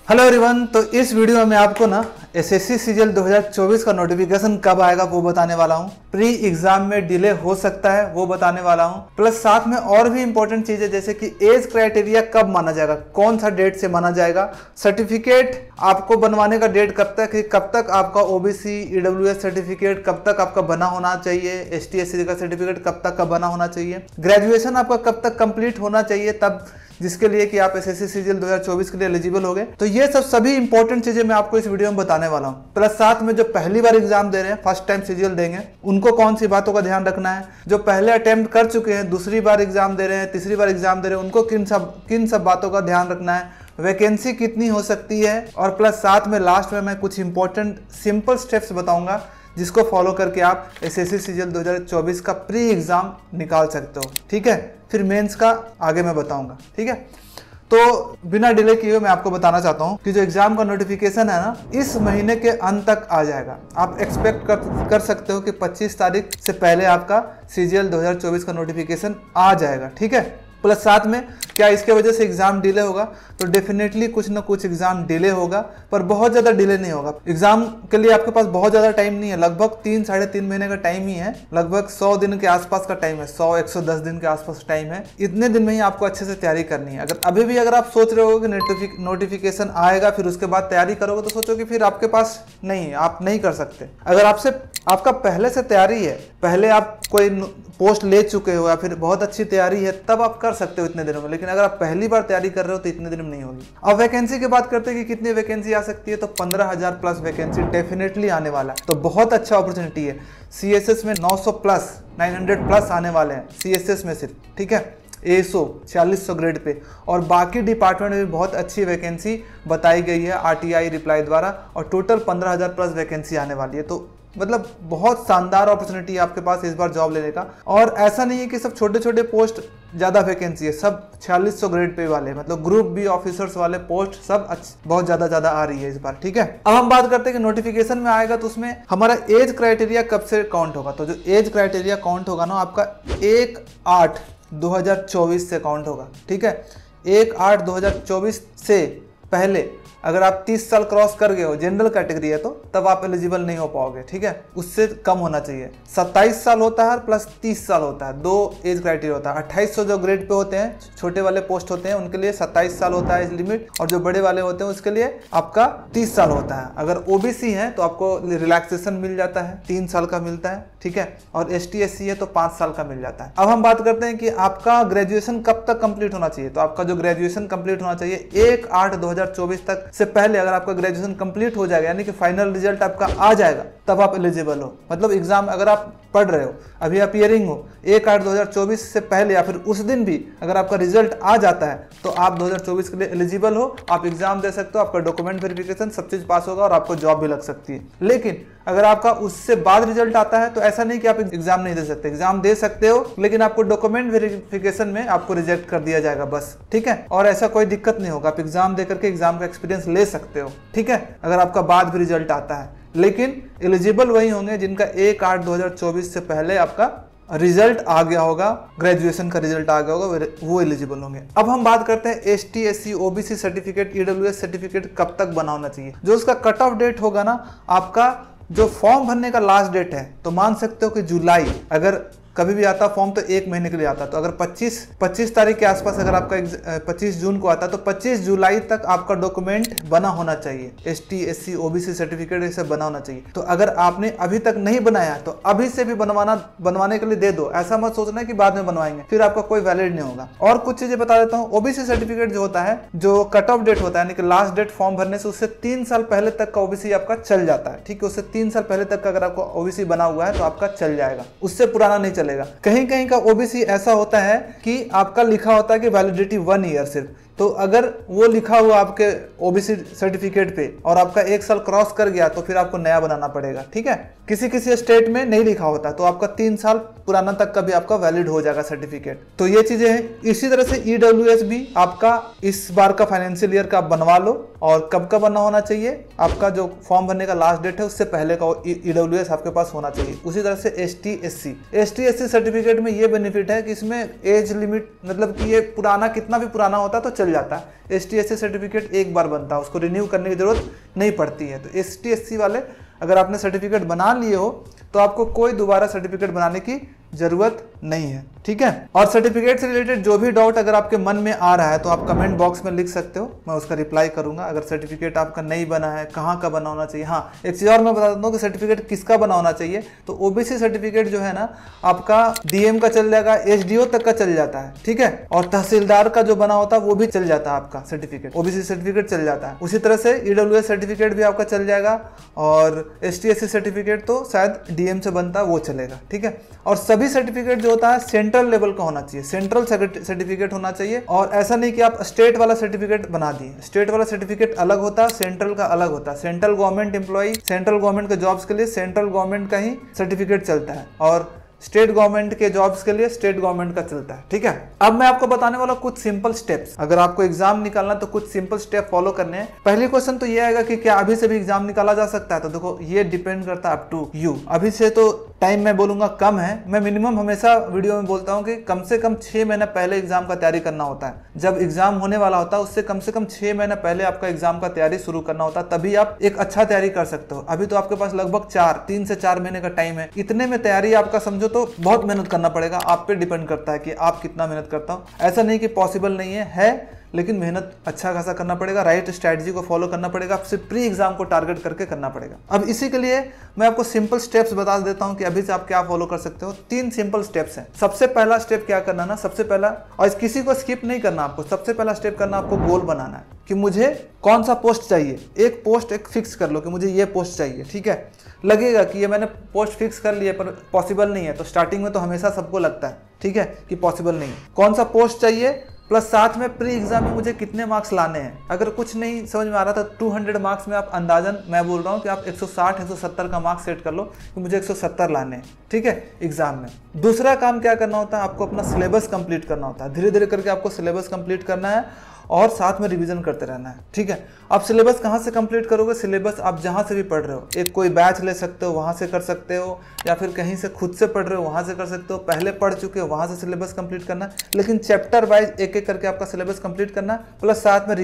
Hello everyone. तो इस video में आपको ना एसएससी सीजीएल 2024 का नोटिफिकेशन कब आएगा वो बताने वाला हूँ। प्री एग्जाम में डिले हो सकता है वो बताने वाला हूँ, प्लस साथ में और भी इंपॉर्टेंट चीजें जैसे कि एज क्राइटेरिया कब माना जाएगा, कौन सा डेट से माना जाएगा, सर्टिफिकेट आपको बनवाने का डेट कब तक है, कब तक आपका ओबीसी ईडब्ल्यूएस सर्टिफिकेट कब तक आपका बना होना चाहिए, एसटी एससी का सर्टिफिकेट कब तक का बना होना चाहिए, ग्रेजुएशन आपका कब तक कंप्लीट होना चाहिए तब जिसके लिए कि आप एसएससी सीजीएल 2024 के लिए एलिजिबल हो गए। तो ये सब सभी इंपॉर्टेंट चीजें मैं आपको इस वीडियो में बताने वाला हूँ। प्लस साथ में जो पहली बार एग्जाम दे रहे हैं, फर्स्ट टाइम सीजीएल देंगे, उनको कौन सी बातों का ध्यान रखना है, जो पहले अटेम्प्ट कर चुके हैं, दूसरी बार एग्जाम दे रहे हैं, तीसरी बार एग्जाम दे रहे हैं, उनको किन सब बातों का ध्यान रखना है, वैकेंसी कितनी हो सकती है, और प्लस साथ में लास्ट में मैं कुछ इंपॉर्टेंट सिंपल स्टेप्स बताऊंगा जिसको फॉलो करके आप एसएससी सीजीएल 2024 का प्री एग्जाम निकाल सकते हो। ठीक है, फिर मेंस का आगे मैं बताऊंगा। ठीक है, तो बिना डिले किए मैं आपको बताना चाहता हूं कि जो एग्जाम का नोटिफिकेशन है ना, इस महीने के अंत तक आ जाएगा। आप एक्सपेक्ट कर सकते हो कि 25 तारीख से पहले आपका सीजीएल 2024 का नोटिफिकेशन आ जाएगा। ठीक है, प्लस साथ में क्या इसके वजह से एग्जाम डिले होगा, तो डेफिनेटली कुछ ना कुछ एग्जाम डिले होगा, पर बहुत ज़्यादा डिले नहीं होगा। एग्जाम के लिए आपके पास बहुत ज़्यादा टाइम नहीं है, लगभग 3-3.5 महीने का टाइम ही है, लगभग 100 दिन के आसपास का टाइम है, 100-110 दिन के आसपास टाइम है। इतने दिन में ही आपको अच्छे से तैयारी करनी है। अगर आप सोच रहे हो कि नोटिफिकेशन आएगा फिर उसके बाद तैयारी करोगे, तो सोचो कि फिर आपके पास नहीं है, आप नहीं कर सकते। अगर आपका पहले से तैयारी है, पहले आप कोई पोस्ट ले चुके हो या फिर बहुत अच्छी तैयारी है, तब आप कर सकते हो इतने दिनों में। लेकिन अगर आप पहली बार तैयारी कर रहे हो तो इतने दिन में नहीं होगी। अब वैकेंसी की बात करते हैं कि कितनी वैकेंसी आ सकती है, तो 15,000 प्लस वैकेंसी डेफिनेटली आने वाला है। तो बहुत अच्छा अपॉर्चुनिटी है। सीएसएस में 900 प्लस 900 प्लस आने वाले हैं सीएसएस में सिर्फ। ठीक है, एसओ 4600 ग्रेड पे, और बाकी डिपार्टमेंट में भी बहुत अच्छी वैकेंसी बताई गई है आरटीआई रिप्लाई द्वारा, और टोटल 15,000 प्लस वैकेंसी आने वाली है। तो मतलब बहुत शानदार अपॉर्चुनिटी है आपके पास इस बार जॉब लेने का। और ऐसा नहीं है कि सब छोटे छोटे पोस्ट ज़्यादा वैकेंसी है, सब 4600 ग्रेड पे वाले, मतलब ग्रुप बी ऑफिसर्स वाले पोस्ट सब बहुत ज़्यादा आ रही है इस बार। ठीक है, अब हम बात करते हैं कि नोटिफिकेशन में आएगा तो उसमें हमारा एज क्राइटेरिया कब से काउंट होगा। तो जो एज क्राइटेरिया काउंट होगा ना, आपका 1/8/2024 से काउंट होगा। ठीक है, 1/8/2024 से पहले अगर आप 30 साल क्रॉस कर गए हो, जनरल कैटेगरी है, तो तब आप एलिजिबल नहीं हो पाओगे। ठीक है, उससे कम होना चाहिए। 27 साल होता है प्लस 30 साल होता है, 2 एज क्राइटेरिया होता है। 2800 जो ग्रेड पे होते हैं, छोटे वाले पोस्ट होते हैं, उनके लिए 27 साल होता है एज लिमिट, और जो बड़े वाले होते हैं उसके लिए आपका 30 साल होता है। अगर ओबीसी है तो आपको रिलैक्सेशन मिल जाता है, 3 साल का मिलता है। ठीक है, और एसटी एससी है तो 5 साल का मिल जाता है। अब हम बात करते हैं कि आपका ग्रेजुएशन कब तक कंप्लीट होना चाहिए। तो आपका जो ग्रेजुएशन कंप्लीट होना चाहिए 1/8/2024 तक से पहले। अगर आपका ग्रेजुएशन कंप्लीट हो जाएगा, यानी कि फाइनल रिजल्ट आपका आ जाएगा, तब आप एलिजिबल हो। मतलब एग्जाम अगर आप पढ़ रहे हो, अभी आप ईयरिंग हो, 1/8/2024 से पहले या फिर उस दिन भी अगर आपका रिजल्ट आ जाता है तो आप 2024 के लिए एलिजिबल हो, आप एग्जाम दे सकते हो, आपका डॉक्यूमेंट वेरिफिकेशन सब चीज पास होगा और आपको जॉब भी लग सकती है। लेकिन अगर आपका उससे बाद रिजल्ट आता है तो ऐसा नहीं कि आप एग्जाम नहीं दे सकते, एग्जाम दे सकते हो, लेकिन आपको डॉक्यूमेंट वेरिफिकेशन में आपको रिजेक्ट कर दिया जाएगा बस। ठीक है, और ऐसा कोई दिक्कत नहीं होगा, आप एग्जाम दे करके एग्जाम का एक्सपीरियंस ले सकते हो। ठीक है, अगर आपका बाद भी रिजल्ट आता है, लेकिन एलिजिबल वही होंगे जिनका 1/8/2024 से पहले आपका रिजल्ट आ गया होगा, ग्रेजुएशन का रिजल्ट आ गया होगा, वो एलिजिबल होंगे। अब हम बात करते हैं ST SC OBC certificate EWS certificate कब तक बना होना चाहिए। जो उसका कट ऑफ डेट होगा ना, आपका जो फॉर्म भरने का लास्ट डेट है, तो मान सकते हो कि जुलाई, अगर कभी भी आता फॉर्म तो 1 महीने के लिए आता, तो अगर 25 तारीख के आसपास अगर आपका 25 जून को आता तो 25 जुलाई तक आपका डॉक्यूमेंट बना होना चाहिए, एसटी एससी ओबीसी सर्टिफिकेट ऐसे बना होना चाहिए। तो अगर आपने अभी तक नहीं बनाया तो अभी से भी बनवाने के लिए दे दो, ऐसा मत सोचना कि बाद में बनवाएंगे, फिर आपका कोई वैलिड नहीं होगा। और कुछ चीजें बता देता हूँ। ओबीसी सर्टिफिकेट जो होता है, जो कट ऑफ डेट होता है, यानी कि लास्ट डेट फॉर्म भरने से उससे 3 साल पहले तक का ओबीसी आपका चल जाता है। ठीक है, उससे 3 साल पहले तक का अगर आपको ओबीसी बना हुआ है तो आपका चल जाएगा, उससे पुराना नहीं चलेगा। कहीं कहीं का ओबीसी ऐसा होता है कि आपका लिखा होता है कि वैलिडिटी 1 ईयर सिर्फ, तो अगर वो लिखा हुआ आपके ओबीसी सर्टिफिकेट पे और आपका 1 साल क्रॉस कर गया तो फिर आपको नया बनाना पड़ेगा। ठीक है, किसी किसी स्टेट में नहीं लिखा होता तो आपका 3 साल पुराना तक का भी आपका वैलिड हो जाएगा सर्टिफिकेट। तो ये चीजें हैं। इसी तरह से ईडब्ल्यूएस भी आपका इस बार का फाइनेंशियल ईयर का बनवा लो, और कब का बनना होना चाहिए, आपका जो फॉर्म भरने का लास्ट डेट है उससे पहले का ईडब्ल्यूएस आपके पास होना चाहिए। उसी तरह से एसटी एससी सर्टिफिकेट में ये बेनिफिट है कि इसमें एज लिमिट, मतलब कि ये पुराना कितना भी पुराना होता तो चल चल जाता है। ST/SC सर्टिफिकेट एक बार बनता है, उसको रिन्यू करने की जरूरत नहीं पड़ती है। तो ST/SC वाले अगर आपने सर्टिफिकेट बना लिए हो तो आपको कोई दोबारा सर्टिफिकेट बनाने की जरूरत नहीं है, ठीक है। और सर्टिफिकेट से रिलेटेड जो भी डाउट अगर आपके मन में आ रहा है तो आप कमेंट बॉक्स में लिख सकते हो, मैं उसका रिप्लाई करूंगा। अगर सर्टिफिकेट आपका नहीं बना है, कहाँ का बना होना चाहिए। हाँ, एक चीज और मैं बता देता हूँ कि सर्टिफिकेट किसका बना होना चाहिए। तो OBC सर्टिफिकेट जो है ना आपका DM का चल जाएगा, SDO तक का चल जाता है, ठीक है। और तहसीलदार का जो बना होता है वो भी चल जाता है आपका सर्टिफिकेट, OBC सर्टिफिकेट चल जाता है। उसी तरह से EWS सर्टिफिकेट भी आपका चल जाएगा और ST/SC सर्टिफिकेट तो शायद DM से बनता है, वो चलेगा, ठीक है। और सभी सर्टिफिकेट जो होता है सेंट्रल लेवल का होना चाहिए, सेंट्रल सर्टिफिकेट होना चाहिए। और ऐसा नहीं कि आप स्टेट वाला सर्टिफिकेट बना दिए। स्टेट वाला सर्टिफिकेट अलग होता है, सेंट्रल का अलग होता है। Central government employee, central government के जॉब्स के लिए सेंट्रल गवर्नमेंट का ही सर्टिफिकेट चलता है और स्टेट गवर्नमेंट के जॉब्स के लिए स्टेट गवर्नमेंट का चलता है, ठीक है। अब मैं आपको बताने वाला कुछ सिंपल स्टेप्स। अगर आपको एग्जाम निकालना तो कुछ सिंपल स्टेप फॉलो करने हैं। पहली क्वेश्चन तो ये आएगा कि क्या अभी से भी एग्जाम निकाला जा सकता है। तो देखो ये डिपेंड करता है अप टू यू। अभी से तो टाइम मैं बोलूंगा कम है। मैं मिनिमम हमेशा वीडियो में बोलता हूँ कि कम से कम 6 महीने पहले एग्जाम का तैयारी करना होता है। जब एग्जाम होने वाला होता है उससे कम से कम 6 महीने पहले आपका एग्जाम का तैयारी शुरू करना होता है, तभी आप एक अच्छा तैयारी कर सकते हो। अभी तो आपके पास लगभग 3 से 4 महीने का टाइम है। इतने में तैयारी आपका समझो तो बहुत मेहनत करना पड़ेगा। आप पे डिपेंड करता है कि आप कितना मेहनत करता हो। ऐसा नहीं कि पॉसिबल नहीं है लेकिन मेहनत अच्छा खासा करना पड़ेगा, राइट स्ट्रैटेजी को फॉलो करना पड़ेगा, आपसे प्री एग्जाम को टारगेट करके करना पड़ेगा। अब इसी के लिए मैं आपको सिंपल स्टेप्स बता देता हूं कि अभी से आप क्या फॉलो कर सकते हो। 3 सिंपल स्टेप्स हैं। सबसे पहला स्टेप क्या करना ना, सबसे पहला, और किसी को स्किप नहीं करना आपको, सबसे पहला स्टेप करना आपको गोल बनाना है कि मुझे कौन सा पोस्ट चाहिए। एक पोस्ट एक फिक्स कर लो कि मुझे ये पोस्ट चाहिए, ठीक है। लगेगा कि ये मैंने पोस्ट फिक्स कर लिया पर पॉसिबल नहीं है, तो स्टार्टिंग में तो हमेशा सबको लगता है, ठीक है, कि पॉसिबल नहीं है। कौन सा पोस्ट चाहिए प्लस साथ में प्री एग्जाम में मुझे कितने मार्क्स लाने हैं। अगर कुछ नहीं समझ में आ रहा था 200 मार्क्स में आप अंदाजन, मैं बोल रहा हूँ कि आप 160 170 का मार्क्स सेट कर लो कि मुझे 170 लाने हैं, ठीक है, एग्जाम में। दूसरा काम क्या करना होता है, आपको अपना सिलेबस कंप्लीट करना होता है। धीरे धीरे करके आपको सिलेबस कंप्लीट करना है और साथ में रिवीजन करते रहना है, ठीक है। आप सिलेबस कहाँ से कंप्लीट करोगे, सिलेबस आप जहाँ से भी पढ़ रहे हो, एक कोई बैच ले सकते हो वहाँ से कर सकते हो, या फिर कहीं से खुद से पढ़ रहे हो वहाँ से कर सकते हो। पहले पढ़ चुके हो वहाँ से सिलेबस कंप्लीट करना, लेकिन चैप्टर वाइज एक एक करके आपका सिलेबस कंप्लीट करना, प्लस साथ में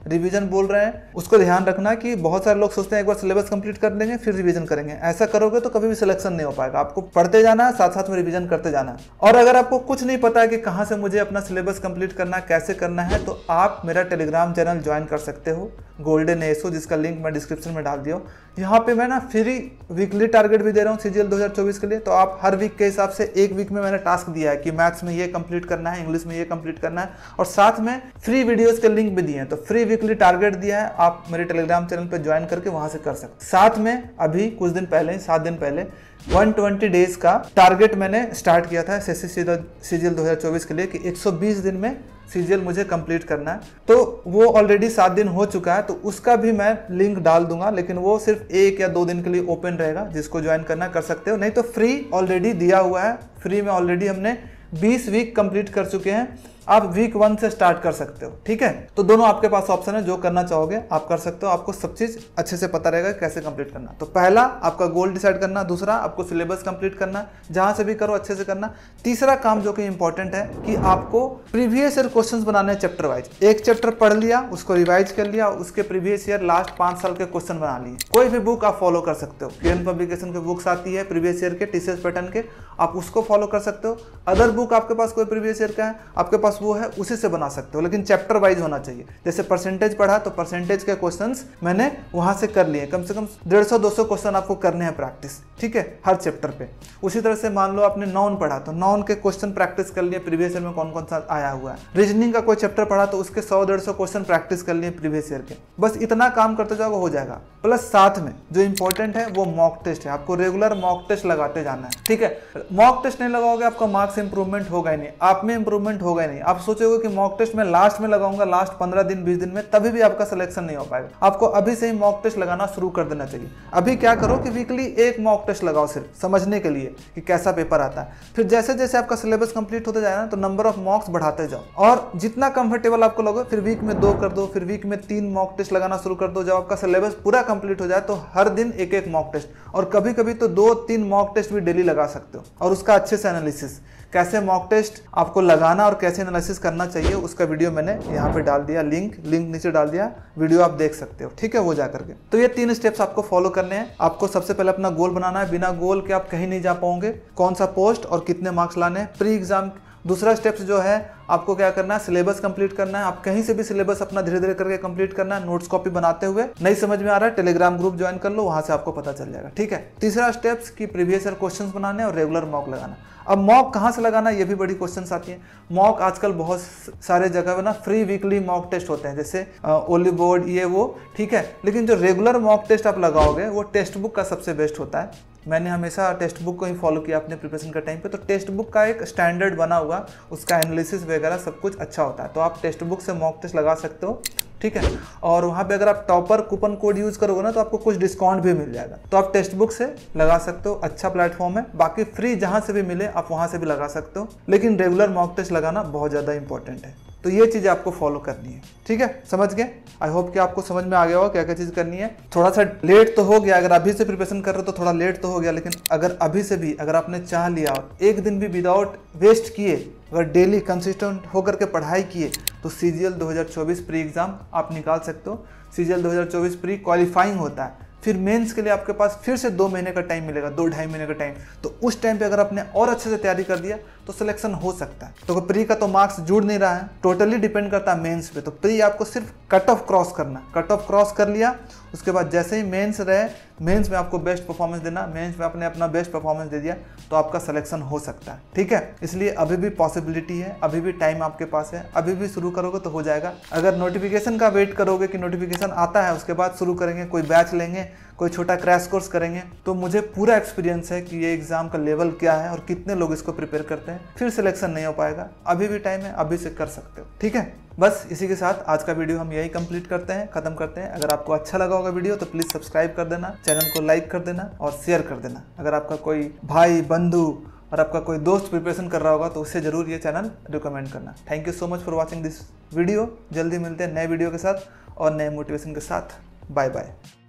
रिवीजन बोल रहे हैं, उसको ध्यान रखना कि बहुत सारे लोग सोचते हैं एक बार सिलेबस कंप्लीट कर देंगे फिर रिवीजन करेंगे। ऐसा करोगे तो कभी भी सिलेक्शन नहीं हो पाएगा। आपको पढ़ते जाना है, साथ साथ में रिवीजन करते जाना है। और अगर आपको कुछ नहीं पता है कि कहाँ से मुझे अपना सिलेबस कंप्लीट करना है, कैसे करना है, तो आप मेरा टेलीग्राम चैनल ज्वाइन कर सकते हो, गोल्डन ASO, जिसका लिंक मैं डिस्क्रिप्शन में डाल दिया हूँ। यहाँ पे मैं ना फ्री वीकली टारगेट भी दे रहा हूँ CGL 2024 के लिए। तो आप हर वीक के हिसाब से एक वीक में मैंने टास्क दिया है कि मैथ्स में ये कंप्लीट करना है, इंग्लिश में ये कंप्लीट करना है, और साथ में फ्री वीडियोस के लिंक भी दिए हैं। तो फ्री वीकली टारगेट दिया है, आप मेरे टेलीग्राम चैनल पर ज्वाइन करके वहां से कर सकते। साथ में अभी कुछ दिन पहले, 7 दिन पहले 120 डेज का टारगेट मैंने स्टार्ट किया था SSC CGL 2024 के लिए कि 120 दिन में CGL मुझे कंप्लीट करना है। तो वो ऑलरेडी 7 दिन हो चुका है, तो उसका भी मैं लिंक डाल दूंगा, लेकिन वो सिर्फ 1 या 2 दिन के लिए ओपन रहेगा। जिसको ज्वाइन करना कर सकते हो, नहीं तो फ्री ऑलरेडी दिया हुआ है। फ्री में ऑलरेडी हमने 20 वीक कंप्लीट कर चुके हैं। आप वीक 1 से स्टार्ट कर सकते हो, ठीक है। तो दोनों आपके पास ऑप्शन है, जो करना चाहोगे आप कर सकते हो। आपको सब चीज अच्छे से पता रहेगा कैसे कंप्लीट करना। तो पहला आपका गोल डिसाइड करना, दूसरा आपको सिलेबस कंप्लीट करना, जहां से भी करो अच्छे से करना। तीसरा काम जो कि इंपॉर्टेंट है कि आपको प्रीवियस ईयर क्वेश्चंस बनाने हैं चैप्टर वाइज। एक चैप्टर पढ़ लिया, उसको रिवाइज कर लिया, उसके प्रीवियस ईयर लास्ट 5 साल के क्वेश्चन बना लिए। कोई भी बुक आप फॉलो कर सकते हो, किरण पब्लिकेशन की बुक्स आती है प्रीवियस ईयर के TCS पैटर्न के, आप उसको फॉलो कर सकते हो। अदर बुक आपके पास कोई प्रीवियस ईयर का है आपके पास, वो है, उसी से बना सकते हो, लेकिन चैप्टर वाइज होना चाहिए। जैसे परसेंटेज पढ़ा तो परसेंटेज के क्वेश्चंस मैंने वहां से कर लिए, कम से कम 150-200 क्वेश्चन आपको करने हैं प्रैक्टिस, ठीक है, हर चैप्टर पे। उसी तरह से मान लो आपने नॉन पढ़ा तो नॉन के क्वेश्चन प्रैक्टिस कर लिए, प्रीवियस ईयर में कौन कौन सा आया हुआ है। रीजनिंग का कोई चैप्टर पढ़ा तो उसके 100-150 क्वेश्चन प्रैक्टिस कर लिए प्रीवियस ईयर के। बस इतना काम करते जाओगे हो जाएगा। प्लस साथ में जो इंपॉर्टेंट है वो मॉक टेस्ट है। आपको रेगुलर मॉक टेस्ट लगाते जाना है, ठीक है। मॉक टेस्ट नहीं लगाओगे आपका मार्क्स इंप्रूवमेंट होगा ही नहीं, आप में इंप्रूवमेंट होगा ही नहीं। आप सोचोगे कि मॉक टेस्ट में लास्ट में लगाऊंगा, लास्ट 15 दिन 20 दिन में, तभी भी आपका सिलेक्शन नहीं हो पाएगा। आपको अभी से ही मॉक टेस्ट लगाना शुरू कर देना चाहिए। अभी क्या करो कि वीकली एक मॉक टेस्ट लगाओ, सिर्फ समझने के लिए कि कैसा पेपर आता है। फिर जैसे जैसे आपका सिलेबस कंप्लीट होता जाए ना, तो नंबर ऑफ मॉक्स बढ़ाते जाओ, और जितना कंफर्टेबल आपको लगे फिर वीक में 2 कर दो, फिर वीक में 3 मॉक टेस्ट लगाना शुरू कर दो। जब आपका सिलेबस पूरा कंप्लीट हो जाए तो हर दिन एक मॉक टेस्ट, और कभी कभी तो 2-3 मॉक टेस्ट भी डेली लगा सकते हो, और उसका अच्छे से एनालिसिस। कैसे मॉक टेस्ट आपको लगाना और कैसे एनालिसिस करना चाहिए उसका वीडियो मैंने यहाँ पे डाल दिया, लिंक नीचे डाल दिया, वीडियो आप देख सकते हो, ठीक है, वो जा करके। तो ये 3 स्टेप्स आपको फॉलो करने हैं। आपको सबसे पहले अपना गोल बनाना है, बिना गोल के आप कहीं नहीं जा पाओगे, कौन सा पोस्ट और कितने मार्क्स लाने हैं प्री एग्जाम। दूसरा स्टेप्स जो है आपको क्या करना है, सिलेबस कंप्लीट करना है। आप कहीं से भी सिलेबस अपना धीरे धीरे करके कंप्लीट करना है, नोट्स कॉपी बनाते हुए। नहीं समझ में आ रहा है, टेलीग्राम ग्रुप ज्वाइन कर लो, वहां से आपको पता चल जाएगा, ठीक है। तीसरा स्टेप्स की प्रीवियस ईयर क्वेश्चंस बनाने और रेगुलर मॉक लगाना। अब मॉक कहाँ से लगाना, ये भी बड़ी क्वेश्चंस आती है। मॉक आजकल बहुत सारे जगह पे ना फ्री वीकली मॉक टेस्ट होते हैं, जैसे ओली बोर्ड ये वो, ठीक है। लेकिन जो रेगुलर मॉक टेस्ट आप लगाओगे वो टेक्स्ट बुक का सबसे बेस्ट होता है। मैंने हमेशा टेक्स्ट बुक को ही फॉलो किया अपने प्रिपरेशन के टाइम पे। तो टेक्स्ट बुक का एक स्टैंडर्ड बना हुआ, उसका एनालिसिस वगैरह सब कुछ अच्छा होता है। तो आप टेक्स्ट बुक से मॉक टेस्ट लगा सकते हो, ठीक है। और वहाँ पे अगर आप टॉपर कूपन कोड यूज़ करोगे ना तो आपको कुछ डिस्काउंट भी मिल जाएगा। तो आप टेक्स्ट बुक से लगा सकते हो, अच्छा प्लेटफॉर्म है। बाकी फ्री जहाँ से भी मिले आप वहाँ से भी लगा सकते हो, लेकिन रेगुलर मॉक टेस्ट लगाना बहुत ज़्यादा इंपॉर्टेंट है। तो ये चीज़ आपको फॉलो करनी है, ठीक है, समझ गए। आई होप कि आपको समझ में आ गया होगा क्या क्या चीज़ करनी है। थोड़ा सा लेट तो हो गया, अगर अभी से प्रिपरेशन कर रहे हो तो थोड़ा लेट तो हो गया, लेकिन अगर अभी से भी अगर आपने चाह लिया और एक दिन भी विदाउट वेस्ट किए, अगर डेली कंसिस्टेंट होकर के पढ़ाई किए तो CGL 2024 प्री एग्ज़ाम आप निकाल सकते हो। CGL 2024 प्री क्वालिफाइंग होता है, फिर मेंस के लिए आपके पास फिर से 2 महीने का टाइम मिलेगा, 2-2.5 महीने का टाइम। तो उस टाइम पे अगर आपने और अच्छे से तैयारी कर दिया तो सिलेक्शन हो सकता है। तो प्री का तो मार्क्स जुड़ नहीं रहा है, टोटली डिपेंड करता है मेंस पे। तो प्री आपको सिर्फ कट ऑफ क्रॉस करना, कट ऑफ क्रॉस कर लिया, उसके बाद जैसे ही मेंस रहे, मेंस में आपको बेस्ट परफॉर्मेंस देना, मेंस में आपने अपना बेस्ट परफॉर्मेंस दे दिया तो आपका सिलेक्शन हो सकता है, ठीक है। इसलिए अभी भी पॉसिबिलिटी है, अभी भी टाइम आपके पास है, अभी भी शुरू करोगे तो हो जाएगा। अगर नोटिफिकेशन का वेट करोगे कि नोटिफिकेशन आता है उसके बाद शुरू करेंगे, कोई बैच लेंगे, कोई छोटा क्रैश कोर्स करेंगे, तो मुझे पूरा एक्सपीरियंस है कि ये एग्जाम का लेवल क्या है और कितने लोग इसको प्रिपेयर करते हैं, फिर सिलेक्शन नहीं हो पाएगा। अभी भी टाइम है, अभी से कर सकते हो, ठीक है। बस इसी के साथ आज का वीडियो हम यही कंप्लीट करते हैं, खत्म करते हैं। अगर आपको अच्छा लगा होगा वीडियो तो प्लीज़ सब्सक्राइब कर देना, चैनल को लाइक कर देना और शेयर कर देना। अगर आपका कोई भाई बंधु और आपका कोई दोस्त प्रिपरेशन कर रहा होगा तो उससे जरूर ये चैनल रिकमेंड करना। Thank you so much for watching this video. जल्दी मिलते हैं नए वीडियो के साथ और नए मोटिवेशन के साथ। Bye bye.